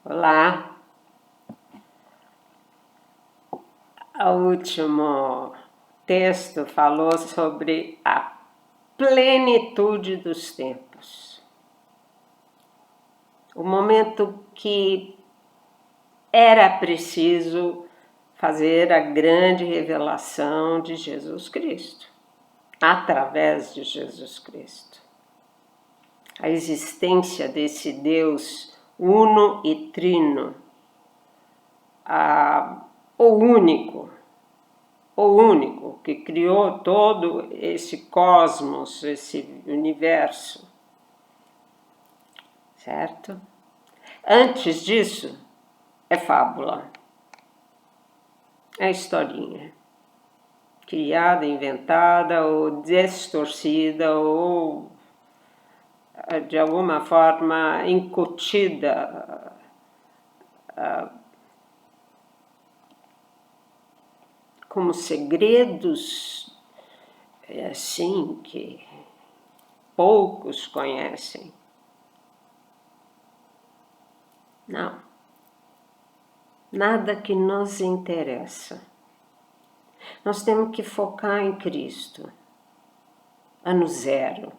Olá, o último texto falou sobre a plenitude dos tempos. O momento que era preciso fazer a grande revelação de Jesus Cristo, através de Jesus Cristo. A existência desse Deus uno e trino, o único que criou todo esse cosmos, esse universo, certo? Antes disso, é fábula, é historinha, criada, inventada ou distorcida ou de alguma forma incutida como segredos assim que poucos conhecem. Não, nada que nos interessa. Nós temos que focar em Cristo, ano zero.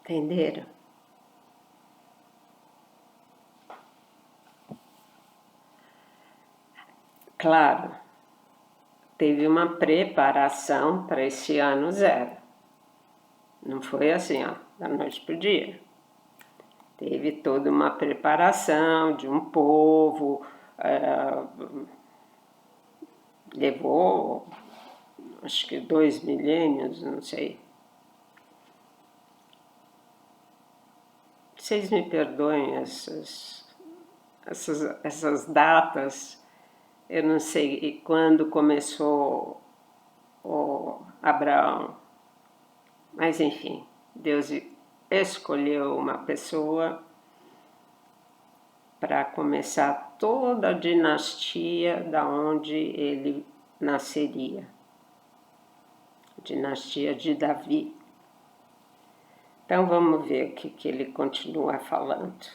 Entenderam? Claro, teve uma preparação para esse ano zero. Não foi assim, ó, da noite para o dia. Teve toda uma preparação de um povo, levou, acho que 2 milênios, não sei. Vocês me perdoem essas datas, eu não sei quando começou o Abraão, mas enfim, Deus escolheu uma pessoa para começar toda a dinastia da onde ele nasceria, dinastia de Davi. Então vamos ver o que ele continua falando.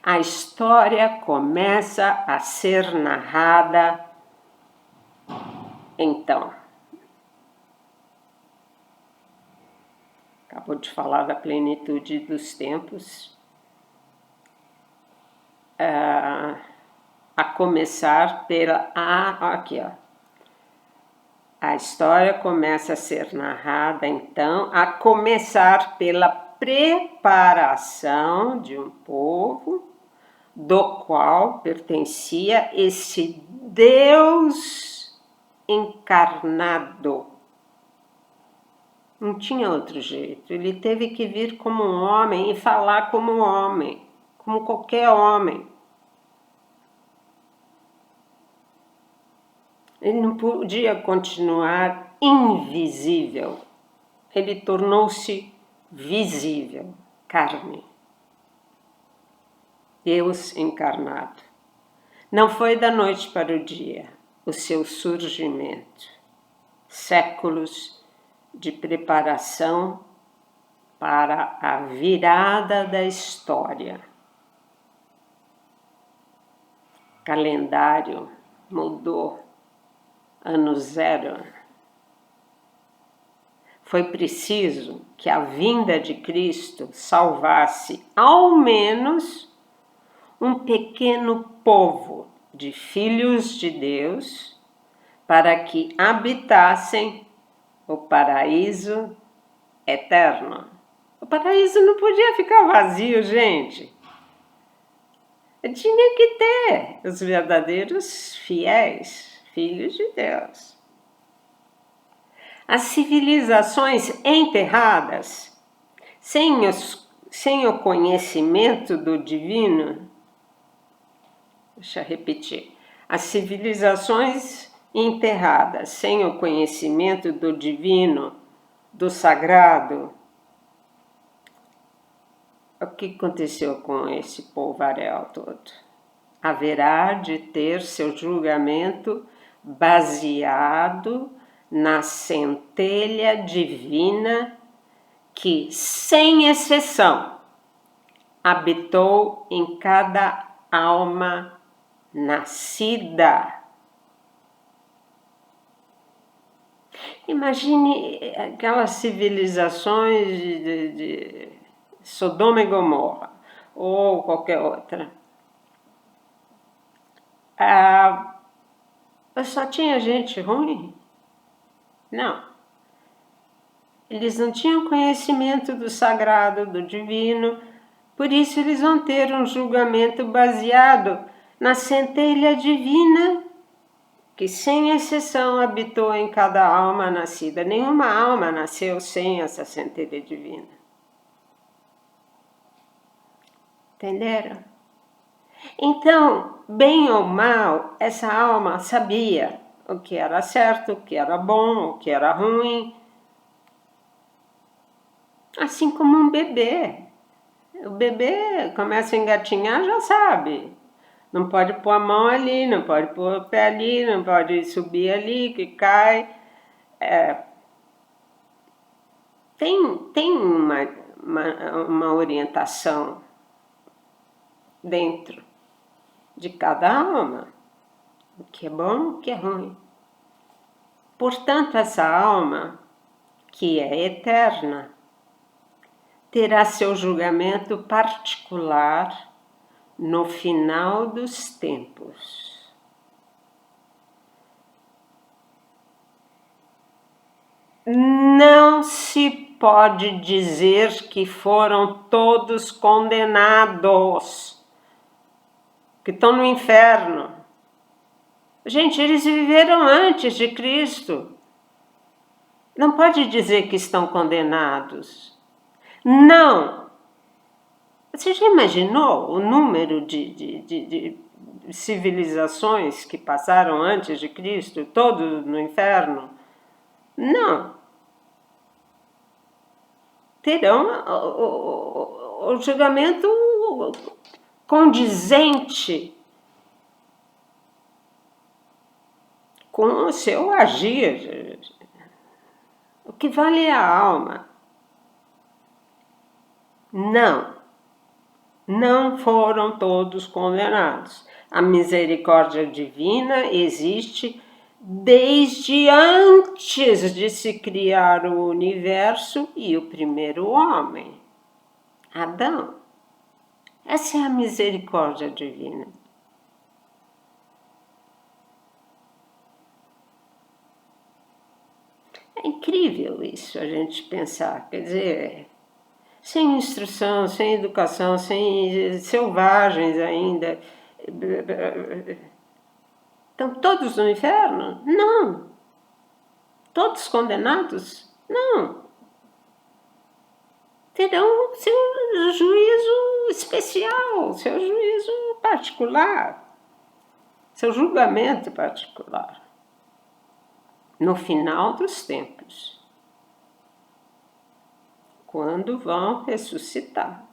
A história começa a ser narrada então. Acabou de falar da plenitude dos tempos. A começar pela... aqui, ó. A história começa a ser narrada, então, a começar pela preparação de um povo do qual pertencia esse Deus encarnado. Não tinha outro jeito, ele teve que vir como um homem e falar como um homem, como qualquer homem. Ele não podia continuar invisível, ele tornou-se visível, carne. Deus encarnado. Não foi da noite para o dia o seu surgimento. Séculos de preparação para a virada da história. Calendário mudou. Ano zero. Foi preciso que a vinda de Cristo salvasse ao menos um pequeno povo de filhos de Deus para que habitassem o paraíso eterno. O paraíso não podia ficar vazio, gente. Tinha que ter os verdadeiros fiéis, filhos de Deus. As civilizações enterradas, sem o conhecimento do divino, deixa eu repetir, as civilizações enterradas, sem o conhecimento do divino, do sagrado, o que aconteceu com esse polvaréu todo? Haverá de ter seu julgamento baseado na centelha divina que, sem exceção, habitou em cada alma nascida. Imagine aquelas civilizações de Sodoma e Gomorra, ou qualquer outra. Só tinha gente ruim? Não. Eles não tinham conhecimento do sagrado, do divino, por isso eles vão ter um julgamento baseado na centelha divina que, sem exceção, habitou em cada alma nascida. Nenhuma alma nasceu sem essa centelha divina. Entenderam? Então, bem ou mal, essa alma sabia o que era certo, o que era bom, o que era ruim. Assim como um bebê. O bebê começa a engatinhar, já sabe. Não pode pôr a mão ali, não pode pôr o pé ali, não pode subir ali, que cai. Tem uma orientação dentro de cada alma, o que é bom, o que é ruim. Portanto, essa alma, que é eterna, terá seu julgamento particular no final dos tempos. Não se pode dizer que foram todos condenados, que estão no inferno. Gente, eles viveram antes de Cristo. Não pode dizer que estão condenados. Não! Você já imaginou o número de civilizações que passaram antes de Cristo, todos no inferno? Não. Terão o julgamento condizente com o seu agir. O que vale é a alma. Não foram todos condenados. A misericórdia divina existe desde antes de se criar o universo e o primeiro homem, Adão. Essa é a misericórdia divina. É incrível isso, a gente pensar, quer dizer, sem instrução, sem educação, sem selvagens ainda. Estão todos no inferno? Não. Todos condenados? Não. Terão seu juízo especial, seu juízo particular, seu julgamento particular. No final dos tempos, quando vão ressuscitar,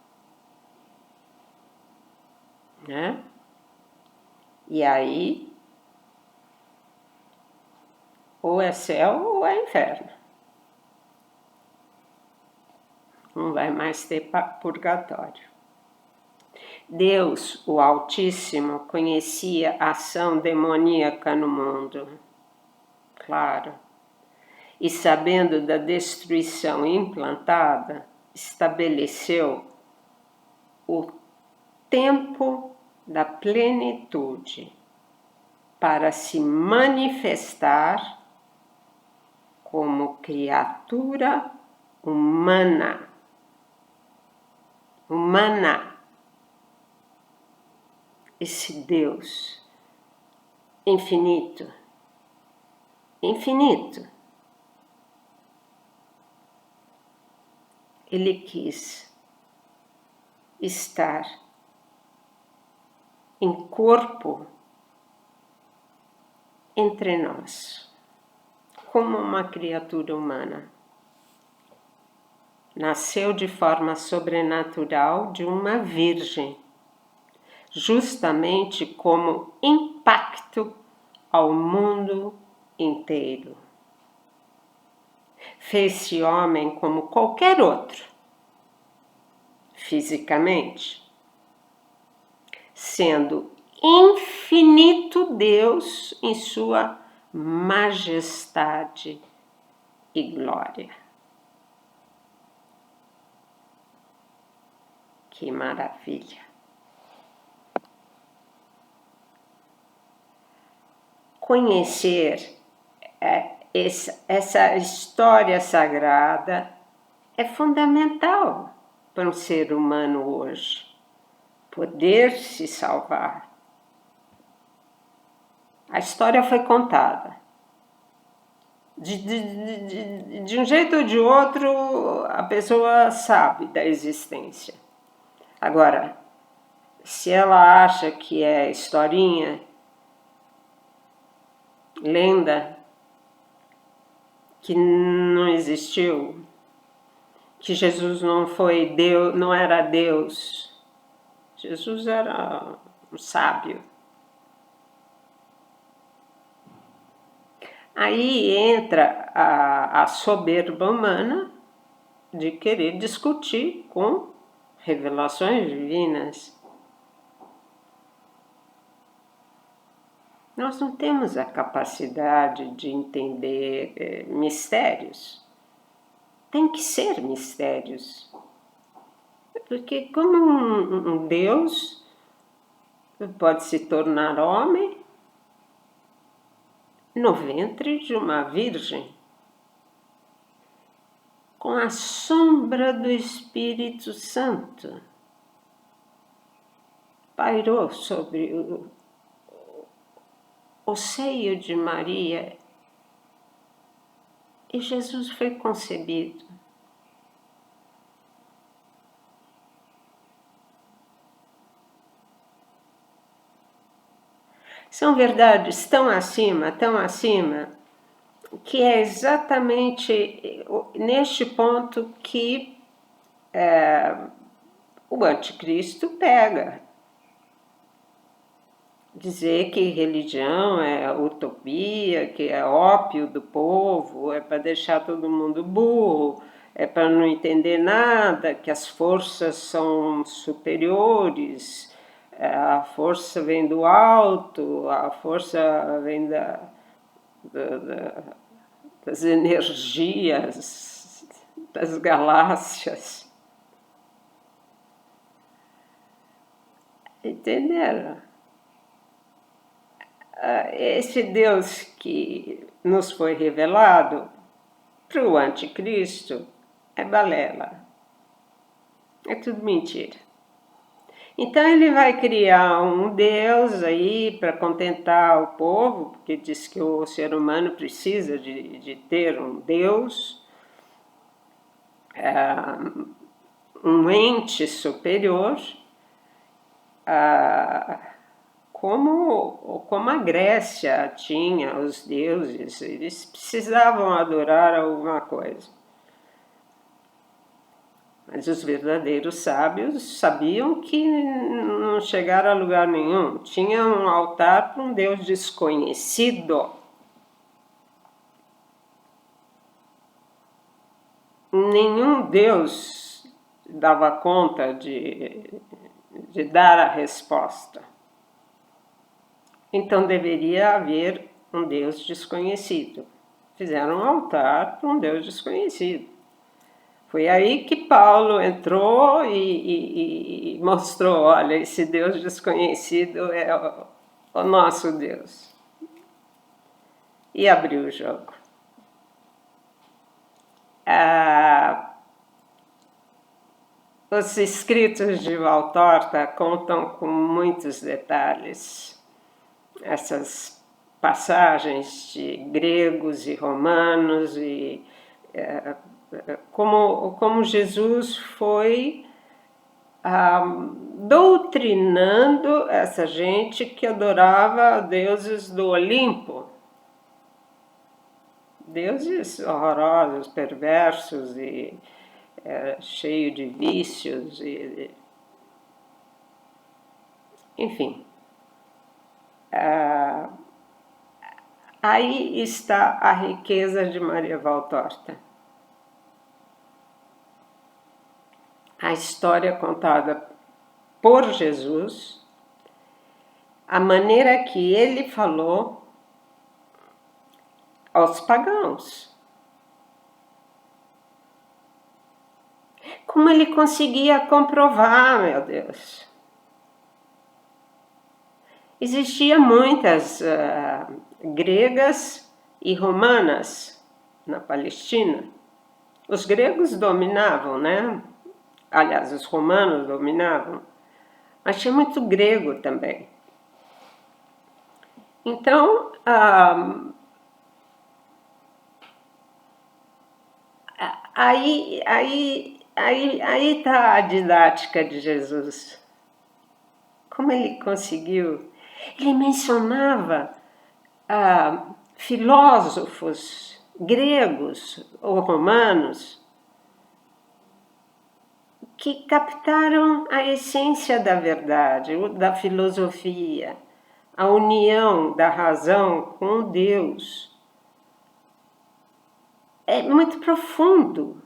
né? E aí, ou é céu ou é inferno. Não vai mais ter purgatório. Deus, o Altíssimo, conhecia a ação demoníaca no mundo. Claro. E sabendo da destruição implantada, estabeleceu o tempo da plenitude para se manifestar como criatura humana. Esse Deus infinito, ele quis estar em corpo entre nós, como uma criatura humana. Nasceu de forma sobrenatural de uma virgem, justamente como impacto ao mundo inteiro. fez-se homem como qualquer outro, fisicamente, sendo infinito Deus em sua majestade e glória. Que maravilha! Conhecer essa história sagrada é fundamental para um ser humano hoje. Poder se salvar. A história foi contada. De um jeito ou de outro, a pessoa sabe da existência. Agora, se ela acha que é historinha, lenda, que não existiu, que Jesus não foi Deus, não era Deus, Jesus era um sábio. Aí entra a soberba humana de querer discutir com revelações divinas. Nós não temos a capacidade de entender mistérios. Tem que ser mistérios. Porque como um Deus pode se tornar homem no ventre de uma virgem, com a sombra do Espírito Santo, pairou sobre o seio de Maria e Jesus foi concebido. São verdades tão acima, que é exatamente neste ponto que o anticristo pega. Dizer que religião é utopia, que é ópio do povo, é para deixar todo mundo burro, é para não entender nada, que as forças são superiores, a força vem do alto, a força vem das energias, das galáxias. Entenderam? Esse Deus que nos foi revelado para o anticristo é balela, é tudo mentira. Então ele vai criar um Deus aí para contentar o povo, porque diz que o ser humano precisa de ter um Deus, um ente superior, como a Grécia tinha os deuses, eles precisavam adorar alguma coisa. Mas os verdadeiros sábios sabiam que não chegaram a lugar nenhum. Tinha um altar para um Deus desconhecido. Nenhum Deus dava conta de dar a resposta. Então deveria haver um Deus desconhecido. Fizeram um altar para um Deus desconhecido. Foi aí que Paulo entrou e mostrou, olha, esse Deus desconhecido é o nosso Deus. E abriu o jogo. Os escritos de Valtorta contam com muitos detalhes essas passagens de gregos e romanos e como Jesus foi doutrinando essa gente que adorava deuses do Olimpo. Deuses horrorosos, perversos e cheio de vícios. Enfim. Aí está a riqueza de Maria Valtorta. a história contada por Jesus, a maneira que ele falou aos pagãos. Como ele conseguia comprovar, meu Deus? Existiam muitas gregas e romanas na Palestina. Os gregos dominavam, né? Aliás, os romanos dominavam, mas tinha muito grego também. Então, aí está a didática de Jesus. Como ele conseguiu? Ele mencionava filósofos gregos ou romanos que captaram a essência da verdade, da filosofia, a união da razão com Deus. É muito profundo,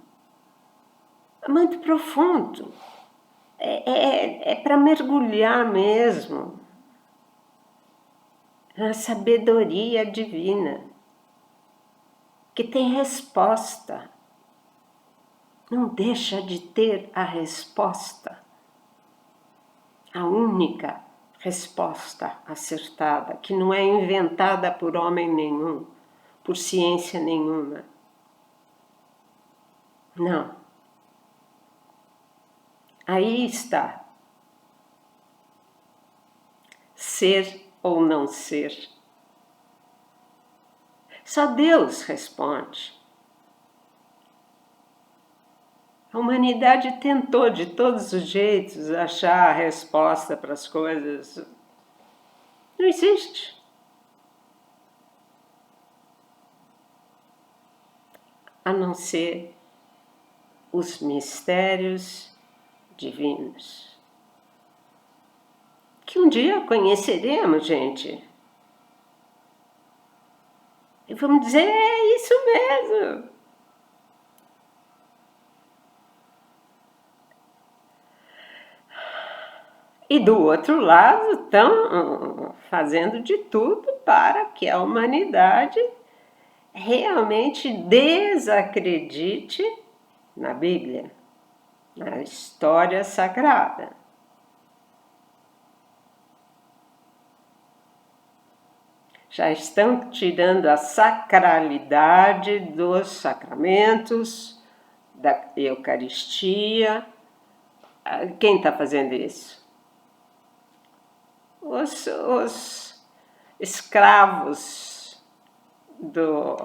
muito profundo. É para mergulhar mesmo na sabedoria divina, que tem resposta. Não deixa de ter a resposta, a única resposta acertada, que não é inventada por homem nenhum, por ciência nenhuma. Não. Aí está. Ser ou não ser. Só Deus responde. A humanidade tentou de todos os jeitos achar a resposta para as coisas. Não existe. A não ser os mistérios divinos. Que um dia conheceremos, gente. E vamos dizer, é isso mesmo. E do outro lado estão fazendo de tudo para que a humanidade realmente desacredite na Bíblia, na história sagrada. Já estão tirando a sacralidade dos sacramentos, da Eucaristia. Quem está fazendo isso? Os escravos do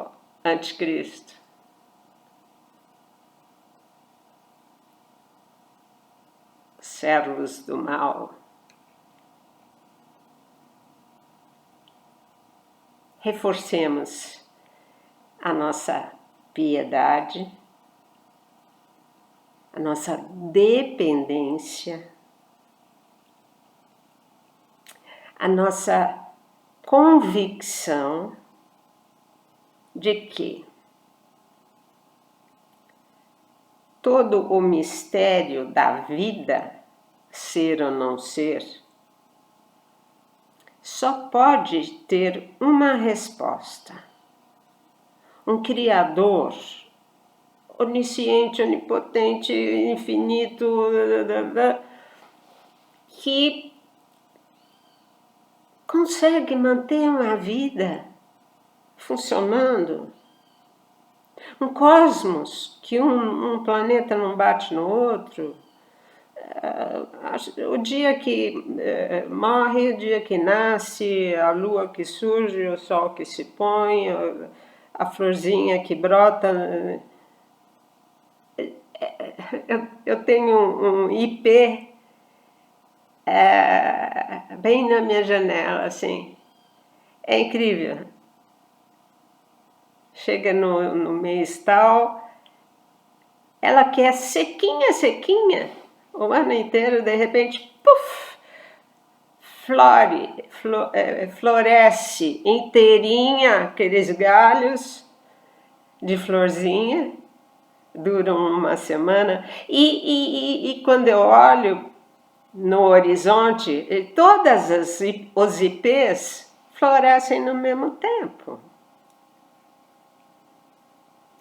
anticristo. Servos do mal. Reforcemos a nossa piedade, a nossa dependência, a nossa convicção de que todo o mistério da vida, ser ou não ser, só pode ter uma resposta. Um Criador, onisciente, onipotente, infinito, que consegue manter uma vida funcionando. Um cosmos, que um planeta não bate no outro. O dia que morre, o dia que nasce, a lua que surge, o sol que se põe, a florzinha que brota. Eu tenho um IP bem na minha janela, assim. É incrível. Chega no mês tal, ela quer sequinha, sequinha, o ano inteiro, de repente, puf, floresce inteirinha, aqueles galhos de florzinha, duram uma semana, e quando eu olho no horizonte, todas os ipês florescem no mesmo tempo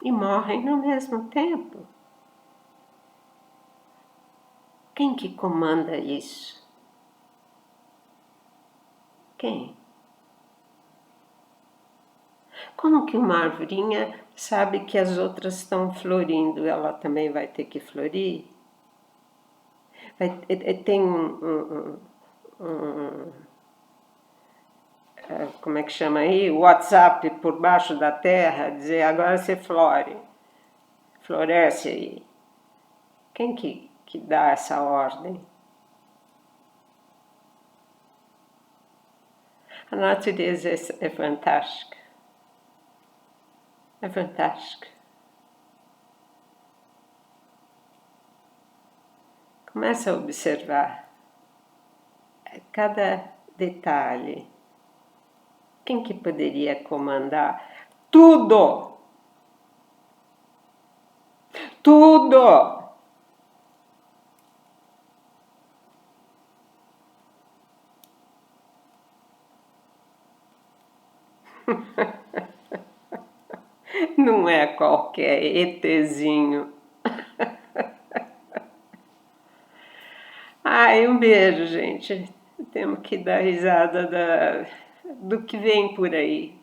e morrem no mesmo tempo. Quem que comanda isso? Quem? Como que uma arvorinha sabe que as outras estão florindo, ela também vai ter que florir? Tem como é que chama aí? O WhatsApp por baixo da terra, dizer agora você floresce aí. Quem que dá essa ordem? A natureza é fantástica. É fantástica. Começa a observar cada detalhe. Quem que poderia comandar tudo? Tudo! Não é qualquer ETzinho. Ai, um beijo, gente. Temos que dar risada do que vem por aí.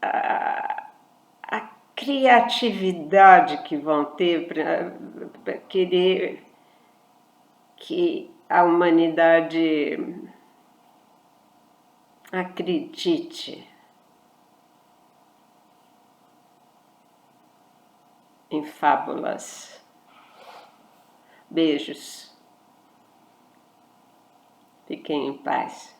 A criatividade que vão ter para querer que a humanidade acredite em fábulas. Beijos. Fiquem em paz.